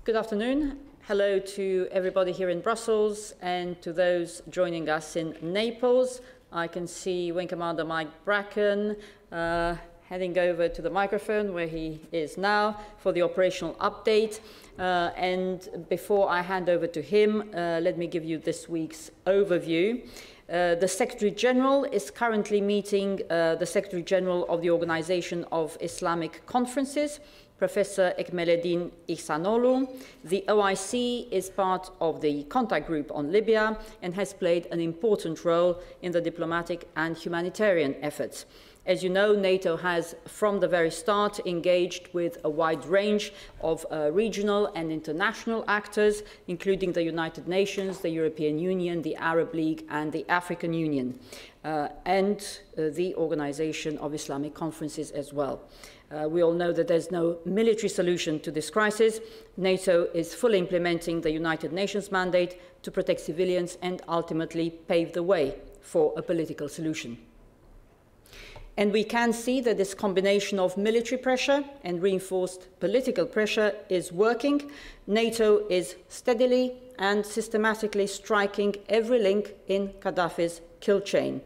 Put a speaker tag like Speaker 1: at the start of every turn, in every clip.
Speaker 1: Good afternoon. Hello to everybody here in Brussels and to those joining us in Naples. I can see Wing Commander Mike Bracken heading over to the microphone where he is now for the operational update. And before I hand over to him, let me give you this week's overview. The Secretary General is currently meeting the Secretary General of the Organization of Islamic Conferences, Professor Ekmeleddin Ihsanoglu. The OIC is part of the contact group on Libya and has played an important role in the diplomatic and humanitarian efforts. As you know, NATO has, from the very start, engaged with a wide range of regional and international actors, including the United Nations, the European Union, the Arab League, and the African Union, and the Organization of Islamic Conferences as well. We all know that there's no military solution to this crisis. NATO is fully implementing the United Nations mandate to protect civilians and ultimately pave the way for a political solution. And we can see that this combination of military pressure and reinforced political pressure is working. NATO is steadily and systematically striking every link in Gaddafi's kill chain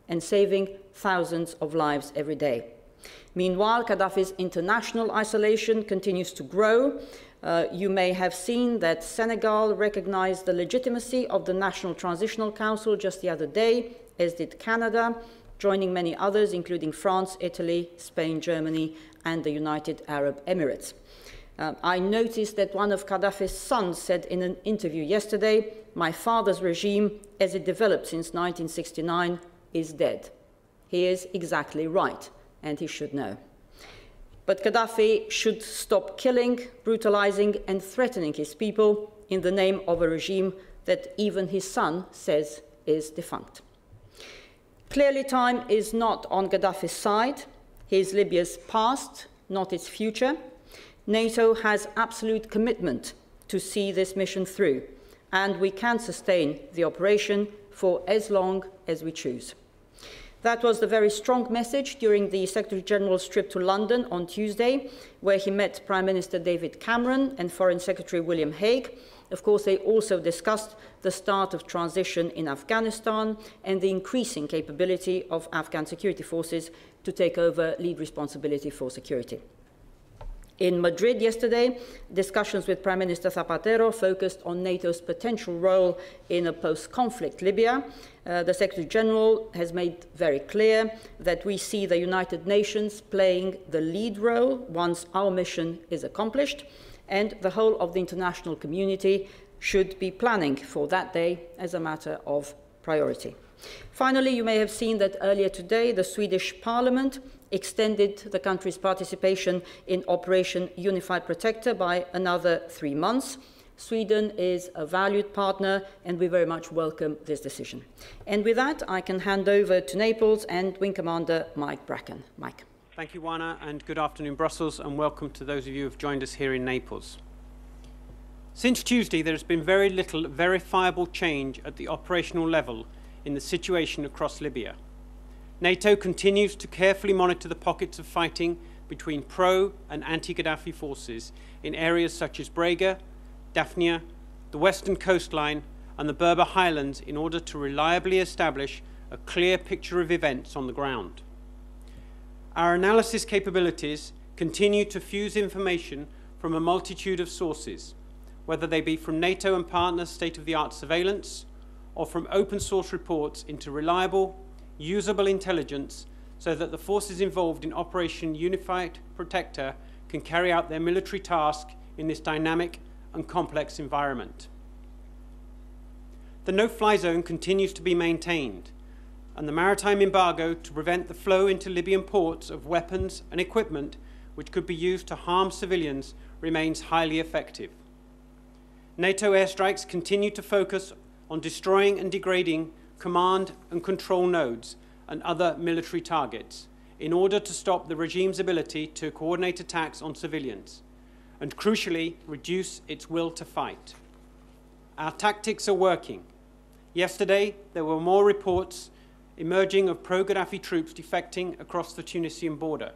Speaker 1: and saving thousands of lives every day. Meanwhile, Gaddafi's international isolation continues to grow. You may have seen that Senegal recognized the legitimacy of the National Transitional Council just the other day, as did Canada, joining many others, including France, Italy, Spain, Germany, and the United Arab Emirates. I noticed that one of Gaddafi's sons said in an interview yesterday, "My father's regime, as it developed since 1969, is dead." He is exactly right, and he should know. But Gaddafi should stop killing, brutalizing, and threatening his people in the name of a regime that even his son says is defunct. Clearly, time is not on Gaddafi's side. He is Libya's past, not its future. NATO has absolute commitment to see this mission through, and we can sustain the operation for as long as we choose. That was the very strong message during the Secretary General's trip to London on Tuesday, where he met Prime Minister David Cameron and Foreign Secretary William Hague. Of course, they also discussed the start of transition in Afghanistan and the increasing capability of Afghan security forces to take over lead responsibility for security. In Madrid yesterday, discussions with Prime Minister Zapatero focused on NATO's potential role in a post-conflict Libya. The Secretary General has made very clear that we see the United Nations playing the lead role once our mission is accomplished, and the whole of the international community should be planning for that day as a matter of priority. Finally, you may have seen that earlier today, the Swedish Parliament extended the country's participation in Operation Unified Protector by another 3 months. Sweden is a valued partner, and we very much welcome this decision. And with that, I can hand over to Naples and Wing Commander Mike Bracken. Mike.
Speaker 2: Thank you, Juana, and good afternoon, Brussels, and welcome to those of you who have joined us here in Naples. Since Tuesday, there has been very little verifiable change at the operational level in the situation across Libya. NATO continues to carefully monitor the pockets of fighting between pro- and anti-Gaddafi forces in areas such as Brega, Daphnia, the western coastline, and the Berber Highlands in order to reliably establish a clear picture of events on the ground. Our analysis capabilities continue to fuse information from a multitude of sources, whether they be from NATO and partners' state-of-the-art surveillance or from open-source reports into reliable, usable intelligence so that the forces involved in Operation Unified Protector can carry out their military task in this dynamic and complex environment. The no-fly zone continues to be maintained, and the maritime embargo to prevent the flow into Libyan ports of weapons and equipment which could be used to harm civilians remains highly effective. NATO airstrikes continue to focus on destroying and degrading command and control nodes and other military targets in order to stop the regime's ability to coordinate attacks on civilians and, crucially, reduce its will to fight. Our tactics are working. Yesterday, there were more reports emerging of pro-Gaddafi troops defecting across the Tunisian border.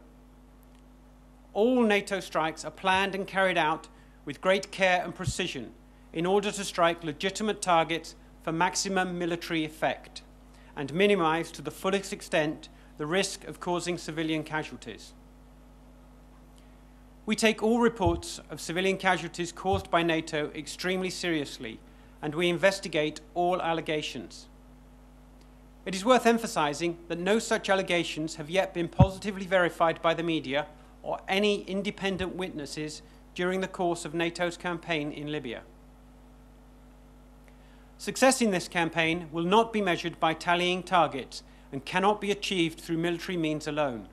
Speaker 2: All NATO strikes are planned and carried out with great care and precision in order to strike legitimate targets for maximum military effect and minimize to the fullest extent the risk of causing civilian casualties. We take all reports of civilian casualties caused by NATO extremely seriously, and we investigate all allegations. It is worth emphasizing that no such allegations have yet been positively verified by the media or any independent witnesses during the course of NATO's campaign in Libya. Success in this campaign will not be measured by tallying targets and cannot be achieved through military means alone.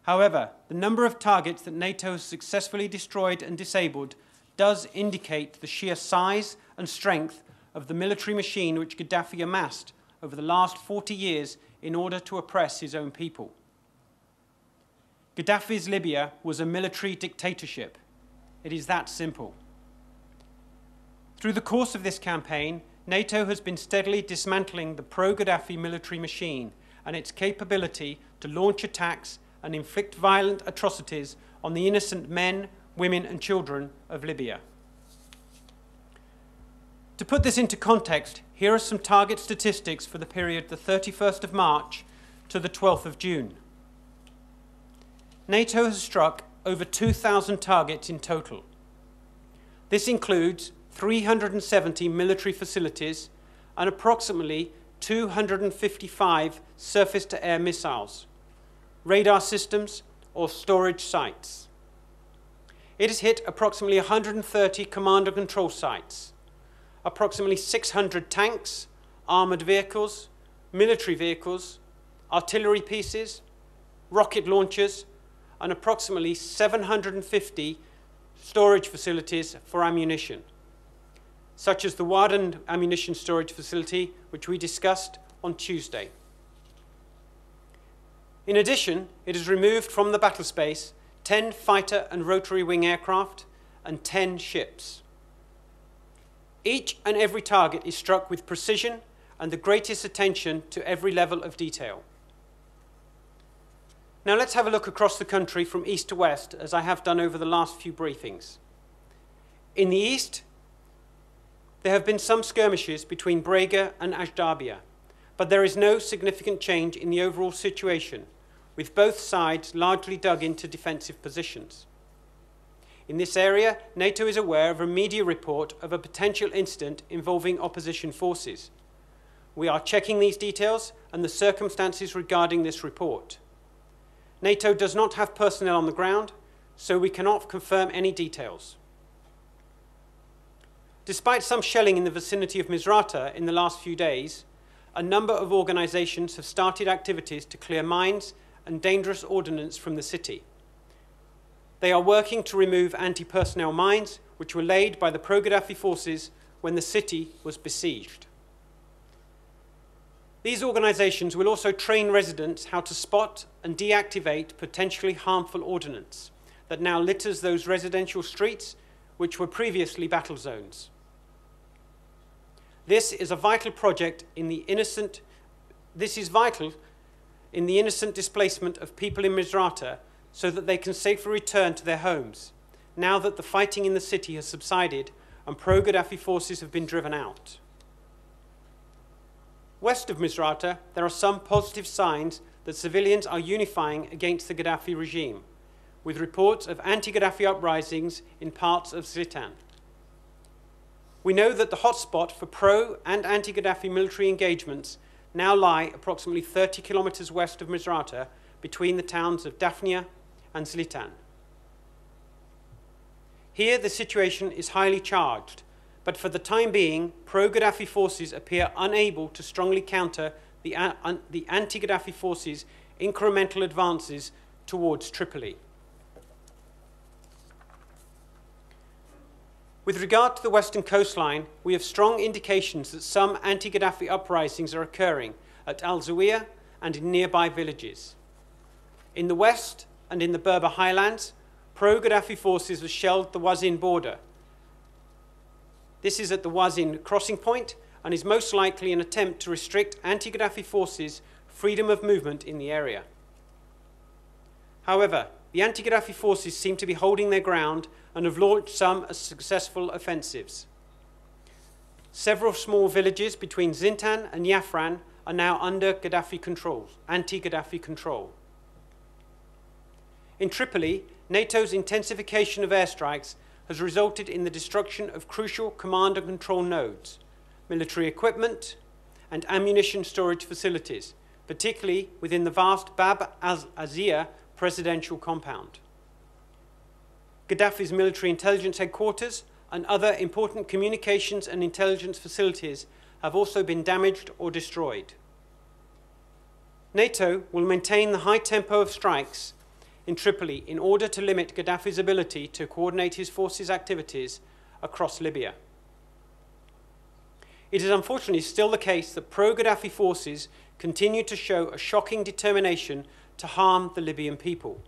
Speaker 2: However, the number of targets that NATO has successfully destroyed and disabled does indicate the sheer size and strength of the military machine which Gaddafi amassed over the last 40 years in order to oppress his own people. Gaddafi's Libya was a military dictatorship. It is that simple. Through the course of this campaign, NATO has been steadily dismantling the pro-Gaddafi military machine and its capability to launch attacks and inflict violent atrocities on the innocent men, women and children of Libya. To put this into context, here are some target statistics for the period the 31st of March to the 12th of June. NATO has struck over 2,000 targets in total. This includes 370 military facilities and approximately 255 surface-to-air missiles, radar systems or storage sites. It has hit approximately 130 command and control sites, approximately 600 tanks, armoured vehicles, military vehicles, artillery pieces, rocket launchers, and approximately 750 storage facilities for ammunition, such as the Warden ammunition storage facility, which we discussed on Tuesday. In addition, it has removed from the battle space 10 fighter and rotary wing aircraft and 10 ships. Each and every target is struck with precision and the greatest attention to every level of detail. Now let's have a look across the country from east to west, as I have done over the last few briefings. In the east, there have been some skirmishes between Braga and Ashdabia, but there is no significant change in the overall situation, with both sides largely dug into defensive positions. In this area, NATO is aware of a media report of a potential incident involving opposition forces. We are checking these details and the circumstances regarding this report. NATO does not have personnel on the ground, so we cannot confirm any details. Despite some shelling in the vicinity of Misrata in the last few days, a number of organizations have started activities to clear mines and dangerous ordnance from the city. They are working to remove anti-personnel mines which were laid by the pro-Gaddafi forces when the city was besieged. These organizations will also train residents how to spot and deactivate potentially harmful ordnance that now litters those residential streets which were previously battle zones. This is a vital project in the innocent displacement of people in Misrata so that they can safely return to their homes now that the fighting in the city has subsided and pro-Gaddafi forces have been driven out. West of Misrata, there are some positive signs that civilians are unifying against the Gaddafi regime, with reports of anti-Gaddafi uprisings in parts of Zlitan. We know that the hotspot for pro- and anti-Gaddafi military engagements now lie approximately 30 kilometers west of Misrata between the towns of Daphnia and Zlitan. Here the situation is highly charged, but for the time being, pro-Gaddafi forces appear unable to strongly counter the anti-Gaddafi forces' incremental advances towards Tripoli. With regard to the western coastline, we have strong indications that some anti-Gaddafi uprisings are occurring at Al-Zawiya and in nearby villages. In the west and in the Berber highlands, pro-Gaddafi forces have shelled the Wazin border. This is at the Wazin crossing point and is most likely an attempt to restrict anti-Gaddafi forces' freedom of movement in the area. However, the anti-Gaddafi forces seem to be holding their ground and have launched some as successful offensives. Several small villages between Zintan and Yafran are now under Gaddafi control, anti-Gaddafi control. In Tripoli, NATO's intensification of airstrikes has resulted in the destruction of crucial command and control nodes, military equipment, and ammunition storage facilities, particularly within the vast Bab al-Azir presidential compound. Gaddafi's military intelligence headquarters and other important communications and intelligence facilities have also been damaged or destroyed. NATO will maintain the high tempo of strikes in Tripoli in order to limit Gaddafi's ability to coordinate his forces' activities across Libya. It is unfortunately still the case that pro-Gaddafi forces continue to show a shocking determination to harm the Libyan people.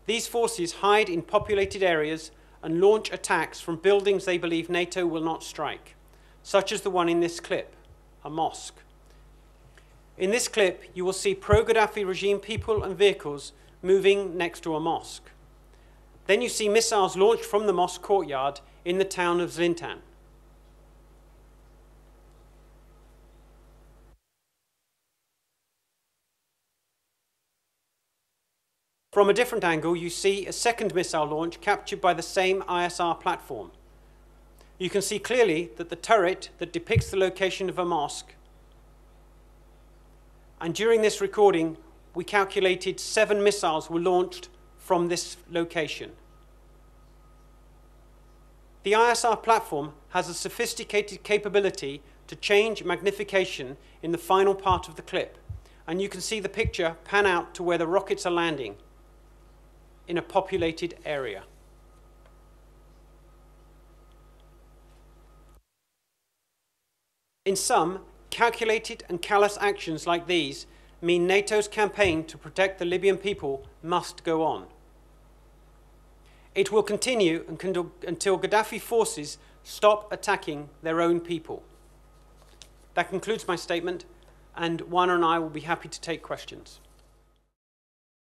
Speaker 2: These forces hide in populated areas and launch attacks from buildings they believe NATO will not strike, such as the one in this clip, a mosque. In this clip, you will see pro-Gaddafi regime people and vehicles moving next to a mosque. Then you see missiles launched from the mosque courtyard in the town of Zintan. From a different angle, you see a second missile launch captured by the same ISR platform. You can see clearly that the turret that depicts the location of a mosque, and during this recording, we calculated 7 missiles were launched from this location. The ISR platform has a sophisticated capability to change magnification in the final part of the clip, and you can see the picture pan out to where the rockets are landing in a populated area. In sum, calculated and callous actions like these mean NATO's campaign to protect the Libyan people must go on. It will continue until Gaddafi forces stop attacking their own people. That concludes my statement, and Juana and I will be happy to take questions.